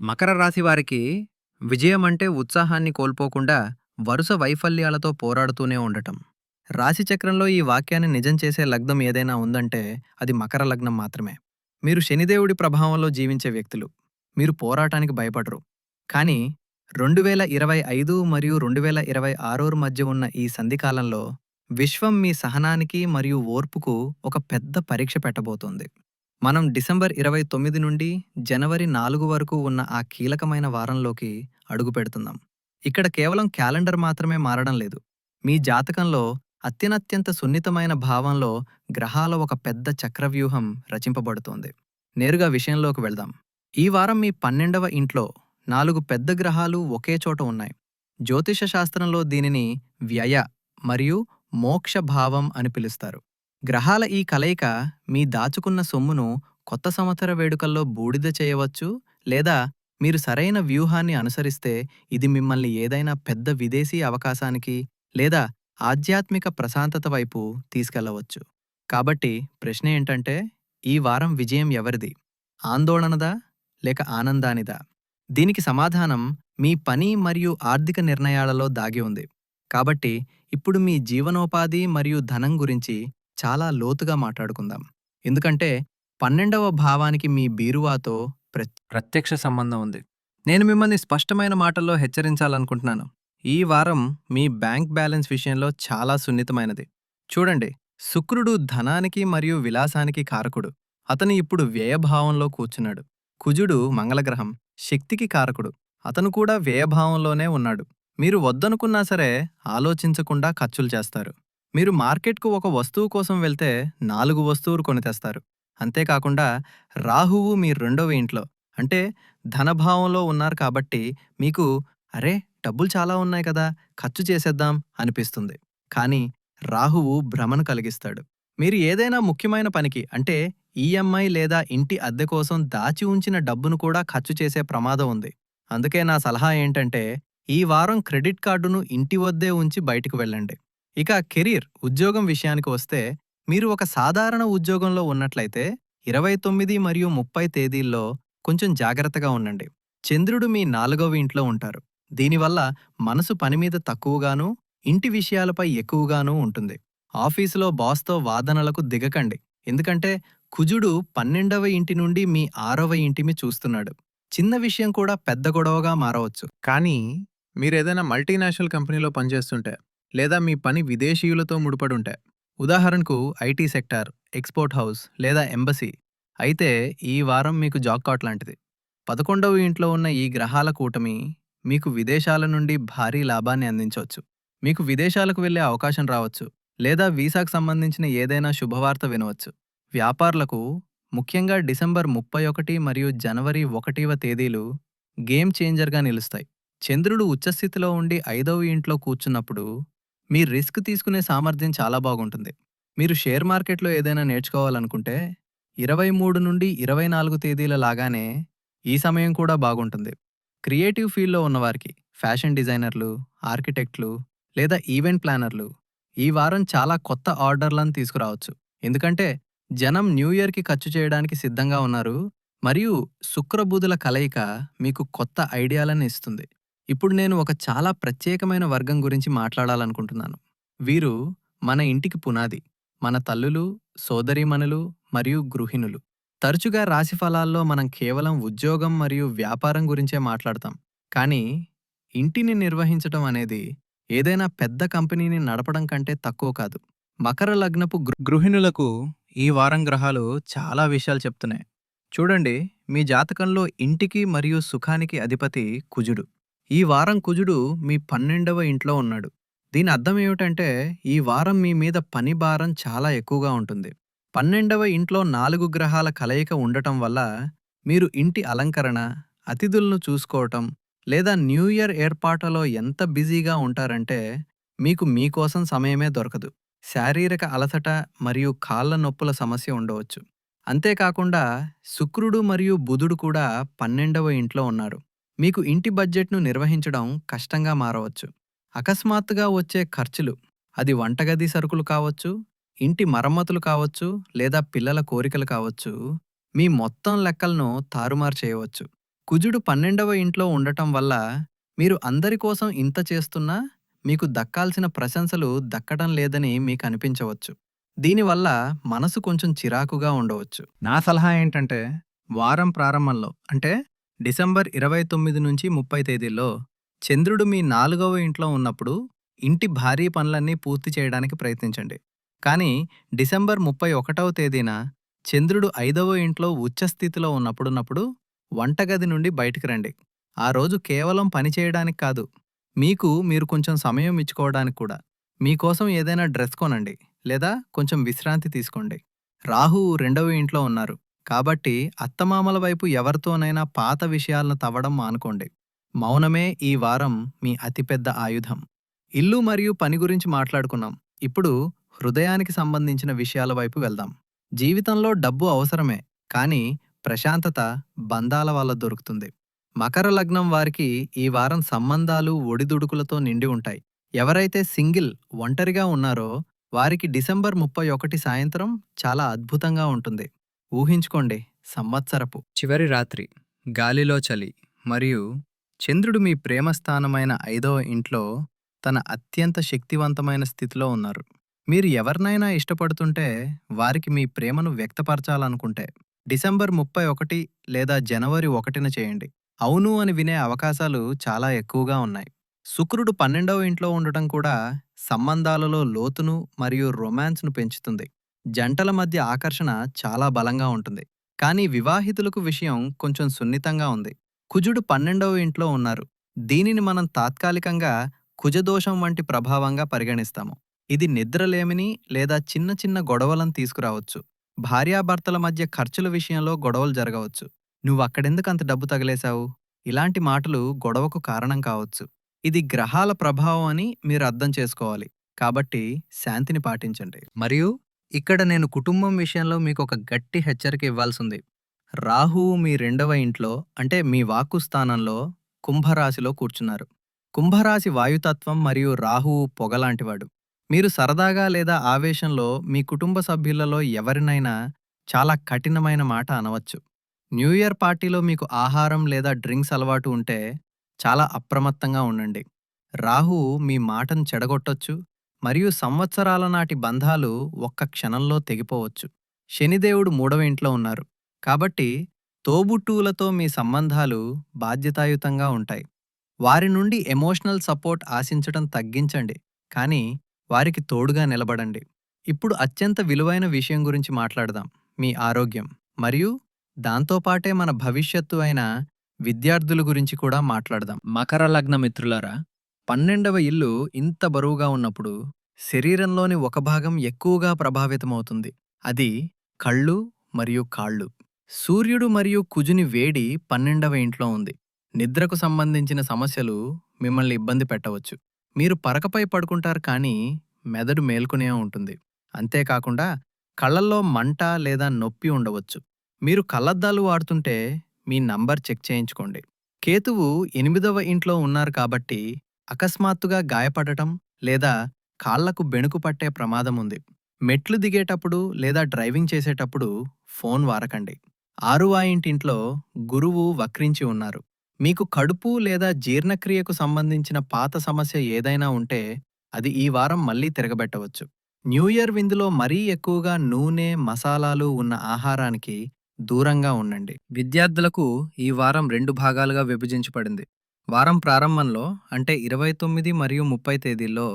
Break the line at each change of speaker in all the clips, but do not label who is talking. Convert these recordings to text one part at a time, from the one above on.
మకర రాశి వారికి విజయం అంటే ఉత్సాహాన్ని కోల్పోకుండా వరుస వైఫల్యాలతో పోరాడుతూనే ఉండటం. రాశి చక్రంలో ఈ వాక్యాన్ని నిజం చేసే లగ్నం ఏదైనా ఉందంటే అది మకర లగ్నం మాత్రమే. మీరు శనిదేవుడి ప్రభావంలో జీవించే వ్యక్తులు. మీరు పోరాటానికి భయపడరు. కానీ 2025 మరియు 2026 మధ్య ఉన్న ఈ సంధికాలంలో విశ్వం మీ సహనానికి మరియు ఓర్పుకు ఒక పెద్ద పరీక్ష పెట్టబోతోంది. మనం డిసెంబర్ 29 నుండి జనవరి 4 వరకు ఉన్న ఆ కీలకమైన వారంలోకి అడుగుపెడుతున్నాం. ఇక్కడ కేవలం క్యాలెండర్ మాత్రమే మారడం లేదు. మీ జాతకంలో అత్యత్యంత సున్నితమైన భావంలో గ్రహాల ఒక పెద్ద చక్రవ్యూహం రచింపబడుతోంది. నేరుగా విషయంలోకి వెళ్దాం. ఈ వారం మీ 12వ ఇంట్లో 4 పెద్ద గ్రహాలు ఒకే చోట ఉన్నాయి. జ్యోతిష శాస్త్రంలో దీనిని వ్యయ మరియు మోక్ష భావం అని పిలుస్తారు. గ్రహాల ఈ కలయిక మీ దాచుకున్న సొమ్మును కొత్త సంవత్సర వేడుకల్లో బూడిద చేయవచ్చు, లేదా మీరు సరైన వ్యూహాన్ని అనుసరిస్తే ఇది మిమ్మల్ని ఏదైనా పెద్ద విదేశీ అవకాశానికి లేదా ఆధ్యాత్మిక ప్రశాంతత వైపు తీసుకెళ్లవచ్చు. కాబట్టి ప్రశ్న ఏంటంటే, ఈ వారం విజయం ఎవరిది? ఆందోళనదా లేక ఆనందానిదా? దీనికి సమాధానం మీ పని మరియు ఆర్థిక నిర్ణయాలలో దాగి ఉంది. కాబట్టి ఇప్పుడు మీ జీవనోపాధి మరియు ధనం గురించి చాలా లోతుగా మాట్లాడుకుందాం. ఎందుకంటే 12వ భావానికి మీ బీరువాతో ప్రత్యక్ష సంబంధం ఉంది. నేను మిమ్మల్ని స్పష్టమైన మాటల్లో హెచ్చరించాలనుకుంటున్నాను. ఈ వారం మీ బ్యాంక్ బ్యాలెన్స్ విషయంలో చాలా సున్నితమైనది. చూడండి, శుక్రుడు ధనానికి మరియు విలాసానికి కారకుడు. అతను ఇప్పుడు వ్యయభావంలో కూర్చున్నాడు. కుజుడు మంగళగ్రహం, శక్తికి కారకుడు. అతను కూడా వ్యయభావంలోనే ఉన్నాడు. మీరు వద్దనుకున్నా సరే ఆలోచించకుండా ఖర్చులు చేస్తారు. మీరు మార్కెట్కు ఒక వస్తువు కోసం వెళ్తే 4 వస్తువులు కొని తెస్తారు. అంతేకాకుండా రాహువు మీ 2వ ఇంట్లో, అంటే ధనభావంలో ఉన్నారు కాబట్టి మీకు అరే, డబ్బులు చాలా ఉన్నాయి కదా, ఖర్చు చేసేద్దాం అనిపిస్తుంది. కానీ రాహువు భ్రమను కలిగిస్తాడు. మీరు ఏదైనా ముఖ్యమైన పనికి, అంటే ఈఎంఐ లేదా ఇంటి అద్దె కోసం దాచి ఉంచిన డబ్బును కూడా ఖర్చు చేసే ప్రమాదం ఉంది. అందుకే నా సలహా ఏంటంటే, ఈ వారం క్రెడిట్ కార్డును ఇంటి వద్దే ఉంచి బయటికి వెళ్ళండి. ఇక కెరీర్, ఉద్యోగం విషయానికి వస్తే, మీరు ఒక సాధారణ ఉద్యోగంలో ఉన్నట్లయితే 29 మరియు 30 తేదీల్లో కొంచెం జాగ్రత్తగా ఉండండి. చంద్రుడు మీ 4వ ఇంట్లో ఉంటారు. దీనివల్ల మనసు పనిమీద తక్కువగానూ, ఇంటి విషయాలపై ఎక్కువగానూ ఉంటుంది. ఆఫీసులో బాస్తో వాదనలకు దిగకండి. ఎందుకంటే కుజుడు 12వ ఇంటి నుండి మీ 6వ ఇంటిని చూస్తున్నాడు. చిన్న విషయం కూడా పెద్ద గొడవగా మారవచ్చు.
కానీ మీరేదైనా మల్టీనేషనల్ కంపెనీలో పనిచేస్తుంటే, లేదా మీ పని విదేశీయులతో ముడిపడుంటే, ఉదాహరణకు ఐటీ సెక్టార్, ఎక్స్‌పోర్ట్ హౌస్ లేదా ఎంబసీ, అయితే ఈ వారం మీకు జాక్‌పాట్ లాంటిది. 11వ ఇంట్లో ఉన్న ఈ గ్రహాల కూటమి మీకు విదేశాల నుండి భారీ లాభాన్ని అందించవచ్చు. మీకు విదేశాలకు వెళ్ళే అవకాశం రావచ్చు, లేదా వీసాకు సంబంధించిన ఏదైనా శుభవార్త వినవచ్చు. వ్యాపారులకు, ముఖ్యంగా డిసెంబర్ 31 మరియు జనవరి 1వ తేదీలు గేమ్ చేంజర్‌గా నిలుస్తాయి. చంద్రుడు ఉచ్చస్థితిలో ఉండి 5వ ఇంట్లో కూర్చున్నప్పుడు మీ రిస్క్ తీసుకునే సామర్థ్యం చాలా బాగుంటుంది. మీరు షేర్ మార్కెట్లో ఏదైనా నేర్చుకోవాలనుకుంటే 23 నుండి 24 తేదీల లాగానే ఈ సమయం కూడా బాగుంటుంది. క్రియేటివ్ ఫీల్డ్‌లో ఉన్నవారికి, ఫ్యాషన్ డిజైనర్లు, ఆర్కిటెక్ట్లు లేదా ఈవెంట్ ప్లానర్లు ఈ వారం చాలా కొత్త ఆర్డర్లను తీసుకురావచ్చు. ఎందుకంటే జనం న్యూ ఇయర్‌కి ఖర్చు చేయడానికి సిద్ధంగా ఉన్నారు మరియు శుక్రబుధుల కలయిక మీకు కొత్త ఐడియాలను ఇస్తుంది. ఇప్పుడు నేను ఒక చాలా ప్రత్యేకమైన వర్గం గురించి మాట్లాడాలనుకుంటున్నాను. వీరు మన ఇంటికి పునాది. మన తల్లులు, సోదరీమణులు మరియు గృహిణులు. తరచుగా రాశి ఫలాల్లో మనం కేవలం ఉద్యోగం మరియు వ్యాపారం గురించే మాట్లాడతాం. కానీ ఇంటిని నిర్వహించటం అనేది ఏదైనా పెద్ద కంపెనీని నడపడం కంటే తక్కువ కాదు. మకర లగ్నపు గృహిణులకు ఈ వారం గ్రహాలు చాలా విషయాలు చెప్తున్నాయి. చూడండి, మీ జాతకంలో ఇంటికి మరియు సుఖానికి అధిపతి కుజుడు.
ఈ వారం కుజుడు మీ 12వ ఇంట్లో ఉన్నాడు. దీని అర్థం ఏమిటంటే, ఈ వారం మీ మీద పని భారం చాలా ఎక్కువగా ఉంటుంది. 12వ ఇంట్లో 4 గ్రహాల కలయిక ఉండటం వల్ల మీరు ఇంటి అలంకరణ, అతిథులను చూసుకోవటం లేదా న్యూ ఇయర్ ఏర్పాట్లలో ఎంత బిజీగా ఉంటారంటే మీకు మీకోసం సమయమే దొరకదు. శారీరక అలసట మరియు కాళ్ళ నొప్పుల సమస్య ఉండవచ్చు. అంతేకాకుండా శుక్రుడు మరియు బుధుడు కూడా 12వ ఇంట్లో ఉన్నారు. మీకు ఇంటి బడ్జెట్ను నిర్వహించడం కష్టంగా మారవచ్చు. అకస్మాత్తుగా వచ్చే ఖర్చులు, అది వంటగది సరుకులు కావచ్చు, ఇంటి మరమ్మతులు కావచ్చు, లేదా పిల్లల కోరికలు కావచ్చు, మీ మొత్తం లెక్కలను తారుమారు చేయవచ్చు. కుజుడు 12వ ఇంట్లో ఉండటం వల్ల మీరు అందరి కోసం ఇంత చేస్తున్నా మీకు దక్కాల్సిన ప్రశంసలు దక్కడం లేదని మీకు అనిపించవచ్చు. దీనివల్ల మనసు కొంచెం చిరాకుగా ఉండవచ్చు.
నా సలహా ఏంటంటే, వారం ప్రారంభంలో అంటే డిసెంబర్ 29 నుంచి 30 తేదీల్లో
చంద్రుడు మీ 4వ ఇంట్లో ఉన్నప్పుడు ఇంటి భారీ పనులన్నీ పూర్తి చేయడానికి ప్రయత్నించండి. కానీ డిసెంబర్ 31వ తేదీన చంద్రుడు 5వ ఇంట్లో ఉచ్చస్థితిలో ఉన్నప్పుడు వంటగది నుండి బయటికి రండి. ఆ రోజు కేవలం పని చేయడానికి కాదు, మీకు మీరు కొంచెం సమయం ఇచ్చుకోవడానికి కూడా. మీకోసం ఏదైనా డ్రెస్ కొనండి లేదా కొంచెం విశ్రాంతి తీసుకోండి. రాహువు 2వ ఇంట్లో ఉన్నారు కాబట్టి అత్తమామల వైపు ఎవరితోనైనా పాత విషయాలను తవ్వడం మానుకోండి. మౌనమే ఈ వారం మీ అతిపెద్ద ఆయుధం. ఇల్లు మరియు పని గురించి మాట్లాడుకున్నాం. ఇప్పుడు హృదయానికి సంబంధించిన విషయాల వైపు వెళ్దాం. జీవితంలో డబ్బు అవసరమే, కానీ ప్రశాంతత బంధాల వల్ల దొరుకుతుంది. మకర లగ్నం వారికి ఈ వారం సంబంధాలు ఒడిదుడుకులతో నిండి ఉంటాయి. ఎవరైతే సింగిల్ ఒంటరిగా ఉన్నారో వారికి డిసెంబర్ 31 సాయంత్రం చాలా అద్భుతంగా ఉంటుంది. ఊహించుకోండి, సంవత్సరపు
చివరి రాత్రి, గాలిలో చలి మరియు చంద్రుడు మీ ప్రేమస్థానమైన 5వ ఇంట్లో తన అత్యంత శక్తివంతమైన స్థితిలో ఉన్నారు. మీరు ఎవరినైనా ఇష్టపడుతుంటే, వారికి మీ ప్రేమను వ్యక్తపరచాలనుకుంటే డిసెంబర్ 31 లేదా జనవరి 1న చేయండి. అవును అని వినే అవకాశాలు చాలా ఎక్కువగా ఉన్నాయి. శుక్రుడు 12వ ఇంట్లో ఉండటం కూడా సంబంధాలలో లోతును మరియు రొమాన్స్ను పెంచుతుంది. జంటల మధ్య ఆకర్షణ చాలా బలంగా ఉంటుంది. కానీ వివాహితులకు విషయం కొంచెం సున్నితంగా ఉంది. కుజుడు 12వ ఇంట్లో ఉన్నారు. దీనిని మనం తాత్కాలికంగా కుజదోషం వంటి ప్రభావంగా పరిగణిస్తాము. ఇది నిద్రలేమిని లేదా చిన్న చిన్న గొడవలను తీసుకురావచ్చు. భార్యాభర్తల మధ్య ఖర్చుల విషయంలో గొడవలు జరగవచ్చు. నువ్వక్కడెందుకు అంత డబ్బు తగిలేశావు? ఇలాంటి మాటలు గొడవకు కారణం కావచ్చు. ఇది గ్రహాల ప్రభావం అని మీరు అర్థం చేసుకోవాలి. కాబట్టి శాంతిని పాటించండి. మరియు ఇక్కడ నేను కుటుంబం విషయంలో మీకు ఒక గట్టి హెచ్చరిక ఇవ్వాల్సింది. రాహువు మీ 2వ ఇంట్లో అంటే మీ వాక్కు స్థానంలో కుంభరాశిలో కూర్చున్నారు. కుంభరాశి వాయుతత్వం మరియు రాహువు పొగలాంటివాడు. మీరు సరదాగా లేదా ఆవేశంలో మీ కుటుంబ సభ్యులలో ఎవరినైనా చాలా కఠినమైన మాట అనవచ్చు. న్యూ ఇయర్ పార్టీలో మీకు ఆహారం లేదా డ్రింక్స్ అలవాటు ఉంటే చాలా అప్రమత్తంగా ఉండండి. రాహువు మీ మాటను చెడగొట్టొచ్చు మరియు సంవత్సరాల నాటి బంధాలు ఒక్క క్షణంలో తెగిపోవచ్చు. శనిదేవుడు 3వ ఇంట్లో ఉన్నారు కాబట్టి తోబుట్టువులతో మీ సంబంధాలు బాధ్యతాయుతంగా ఉంటాయి. వారి నుండి ఎమోషనల్ సపోర్ట్ ఆశించటం తగ్గించండి, కానీ వారికి తోడుగా నిలబడండి. ఇప్పుడు అత్యంత విలువైన విషయం గురించి మాట్లాడదాం, మీ ఆరోగ్యం. మరియు దాంతోపాటే మన భవిష్యత్తు అయిన విద్యార్థుల గురించి కూడా మాట్లాడదాం. మకర లగ్న మిత్రులారా,
12వ ఇల్లు ఇంత బరువుగా ఉన్నప్పుడు శరీరంలోని ఒక భాగం ఎక్కువగా ప్రభావితమవుతుంది. అది కళ్ళు మరియు కాళ్ళు. సూర్యుడు మరియు కుజుని వేడి 12వ ఇంట్లో ఉంది. నిద్రకు సంబంధించిన సమస్యలు మిమ్మల్ని ఇబ్బంది పెట్టవచ్చు. మీరు పరకపై పడుకుంటారు కానీ మెదడు మేల్కొనే ఉంటుంది. అంతేకాకుండా కళ్ళల్లో మంట లేదా నొప్పి ఉండవచ్చు. మీరు కళ్ళద్దాలు వాడుతుంటే మీ నంబర్ చెక్ చేయించుకోండి. కేతువు 8వ ఇంట్లో ఉన్నారు కాబట్టి అకస్మాత్తుగా గాయపడటం లేదా కాళ్లకు బెణుకు పట్టే ప్రమాదం ఉంది. మెట్లు దిగేటప్పుడు లేదా డ్రైవింగ్ చేసేటప్పుడు ఫోన్ వాడకండి. 6వ ఇంటింట్లో గురువు వక్రించి ఉన్నారు. మీకు కడుపు లేదా జీర్ణక్రియకు సంబంధించిన పాత సమస్య ఏదైనా ఉంటే అది ఈ వారం మళ్ళీ తిరగబెట్టవచ్చు. న్యూ ఇయర్ విందులో మరీ ఎక్కువగా నూనె, మసాలాలు ఉన్న ఆహారానికి దూరంగా ఉండండి.
విద్యార్థులకు ఈ వారం 2 భాగాలుగా విభజించబడింది.
వారం ప్రారంభంలో అంటే 29 మరియు 30 తేదీల్లో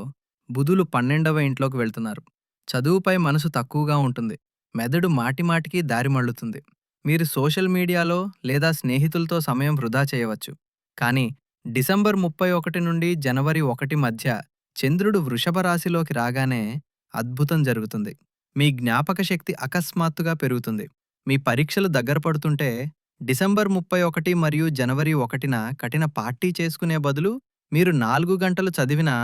బుధులు 12వ ఇంట్లోకి వెళ్తున్నారు. చదువుపై మనసు తక్కువగా ఉంటుంది. మెదడు మాటిమాటికి దారి మళ్ళుతుంది. మీరు సోషల్ మీడియాలో లేదా స్నేహితులతో సమయం వృధా చేయవచ్చు. కానీ డిసెంబర్ 31 నుండి జనవరి 1 మధ్య చంద్రుడు వృషభ రాశిలోకి రాగానే అద్భుతం జరుగుతుంది. మీ జ్ఞాపక శక్తి అకస్మాత్తుగా పెరుగుతుంది. మీ పరీక్షలు దగ్గర పడుతుంటే డిసెంబర్ 31 మరియు జనవరి 1న కఠిన పార్టీ చేసుకునే బదులు మీరు 4 గంటలు చదివినా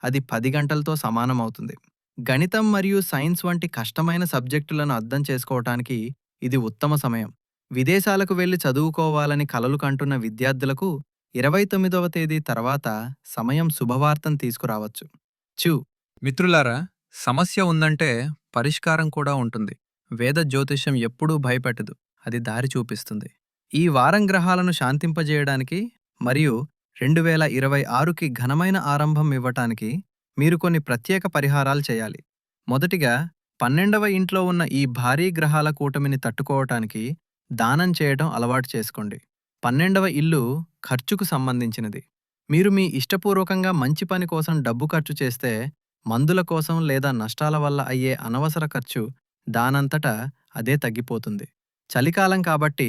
అది 10 గంటలతో సమానమవుతుంది. గణితం మరియు సైన్స్ వంటి కష్టమైన సబ్జెక్టులను అర్థం చేసుకోవటానికి ఇది ఉత్తమ సమయం. విదేశాలకు వెళ్లి చదువుకోవాలని కలలు కంటున్న విద్యార్థులకు 29వ తేదీ తర్వాత సమయం శుభవార్తను తీసుకురావచ్చు. చూ
మిత్రులారా, సమస్య ఉందంటే పరిష్కారం కూడా ఉంటుంది.
వేద జ్యోతిష్యం ఎప్పుడూ భయపెట్టదు, అది దారి చూపిస్తుంది. ఈ వారం గ్రహాలను శాంతింపజేయడానికి మరియు 2026కి ఘనమైన ఆరంభం ఇవ్వటానికి మీరు కొన్ని ప్రత్యేక పరిహారాలు చేయాలి. మొదటిగా 12వ ఇంట్లో ఉన్న ఈ భారీ గ్రహాల కూటమిని తట్టుకోవటానికి దానం చేయడం అలవాటు చేసుకోండి. 12వ ఇల్లు ఖర్చుకు సంబంధించినది. మీరు మీ ఇష్టపూర్వకంగా మంచి పని కోసం డబ్బు ఖర్చు చేస్తే మందుల కోసం లేదా నష్టాల వల్ల అయ్యే అనవసర ఖర్చు దానంతటా అదే తగ్గిపోతుంది. చలికాలం కాబట్టి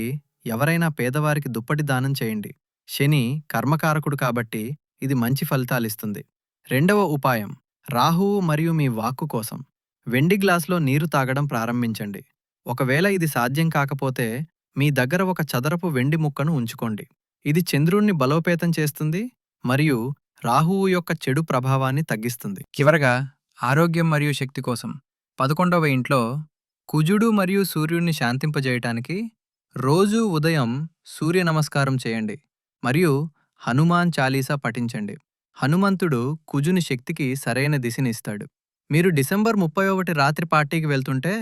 ఎవరైనా పేదవారికి దుప్పటి దానం చేయండి. శని కర్మకారకుడు కాబట్టి ఇది మంచి ఫలితాలిస్తుంది. రెండవ ఉపాయం రాహువు మరియు మీ వాక్కు కోసం వెండి గ్లాసులో నీరు తాగడం ప్రారంభించండి. ఒకవేళ ఇది సాధ్యం కాకపోతే మీ దగ్గర ఒక చదరపు వెండి ముక్కను ఉంచుకోండి. ఇది చంద్రుణ్ణి బలోపేతం చేస్తుంది మరియు రాహువు యొక్క చెడు ప్రభావాన్ని తగ్గిస్తుంది.
చివరగా ఆరోగ్యం మరియు శక్తి కోసం 11వ ఇంట్లో
కుజుడు మరియు సూర్యుడిని శాంతింపజేయటానికి రోజూ ఉదయం సూర్య నమస్కారం చేయండి మరియు హనుమాన్ చాలీసా పఠించండి. హనుమంతుడు కుజుని శక్తికి సరైన దిశనిస్తాడు. మీరు డిసెంబర్ 31 రాత్రి పార్టీకి వెళ్తుంటే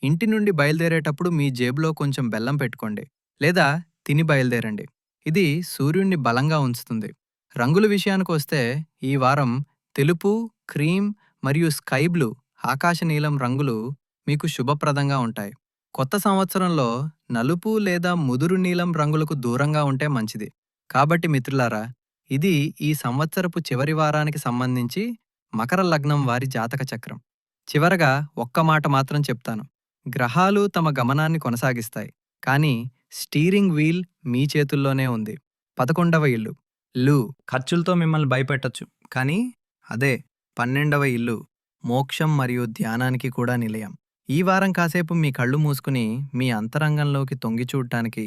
ఇంటి నుండి బయలుదేరేటప్పుడు మీ జేబులో కొంచెం బెల్లం పెట్టుకోండి లేదా తిని బయలుదేరండి. ఇది సూర్యుణ్ణి బలంగా ఉంచుతుంది. రంగుల విషయానికొస్తే ఈ వారం తెలుపు, క్రీమ్ మరియు స్కై బ్లూ ఆకాశ నీలం రంగులు మీకు శుభప్రదంగా ఉంటాయి. కొత్త సంవత్సరంలో నలుపు లేదా ముదురు నీలం రంగులకు దూరంగా ఉంటే మంచిది. కాబట్టి మిత్రులారా, ఇది ఈ సంవత్సరపు చివరి వారానికి సంబంధించి మకర లగ్నం వారి జాతక చక్రం. చివరగా ఒక్క మాట మాత్రం చెప్తాను. గ్రహాలు తమ గమనాన్ని కొనసాగిస్తాయి, కానీ స్టీరింగ్ వీల్ మీ చేతుల్లోనే ఉంది. 11వ ఇల్లు లు ఖర్చులతో మిమ్మల్ని భయపెట్టొచ్చు, కానీ అదే 12వ ఇల్లు మోక్షం మరియు ధ్యానానికి కూడా నిలయం. ఈ వారం కాసేపు మీ కళ్ళు మూసుకుని మీ అంతరంగంలోకి తొంగి చూడటానికి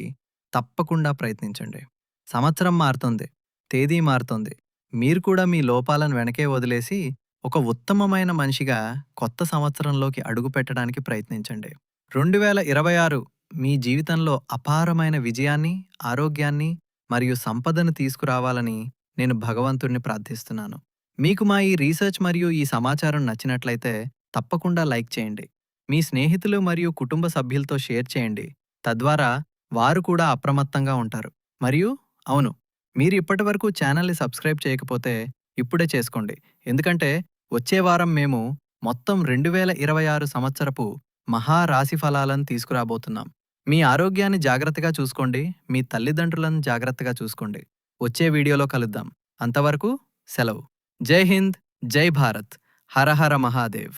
తప్పకుండా ప్రయత్నించండి. సంవత్సరం మారుతోంది, తేదీ మారుతోంది. మీరు కూడా మీ లోపాలను వెనకే వదిలేసి ఒక ఉత్తమమైన మనిషిగా కొత్త సంవత్సరంలోకి అడుగుపెట్టడానికి ప్రయత్నించండి. 2026 మీ జీవితంలో అపారమైన విజయాన్ని, ఆరోగ్యాన్ని మరియు సంపదను తీసుకురావాలని నేను భగవంతుడిని ప్రార్థిస్తున్నాను. మీకు మా ఈ రీసెర్చ్ మరియు ఈ సమాచారం నచ్చినట్లయితే తప్పకుండా లైక్ చేయండి. మీ స్నేహితులు మరియు కుటుంబ సభ్యులతో షేర్ చేయండి. తద్వారా వారు కూడా అప్రమత్తంగా ఉంటారు. మరియు అవును, మీరు ఇప్పటివరకు ఛానల్ని సబ్స్క్రైబ్ చేయకపోతే ఇప్పుడే చేసుకోండి. ఎందుకంటే వచ్చే వారం మేము మొత్తం 2026 సంవత్సరపు మహారాశి ఫలాలను తీసుకురాబోతున్నాం. మీ ఆరోగ్యాన్ని జాగ్రత్తగా చూసుకోండి. మీ తల్లిదండ్రులను జాగ్రత్తగా చూసుకోండి. వచ్చే వీడియోలో కలుద్దాం. అంతవరకు సెలవు. జై హింద్, జై భారత్, హర హర మహాదేవ్.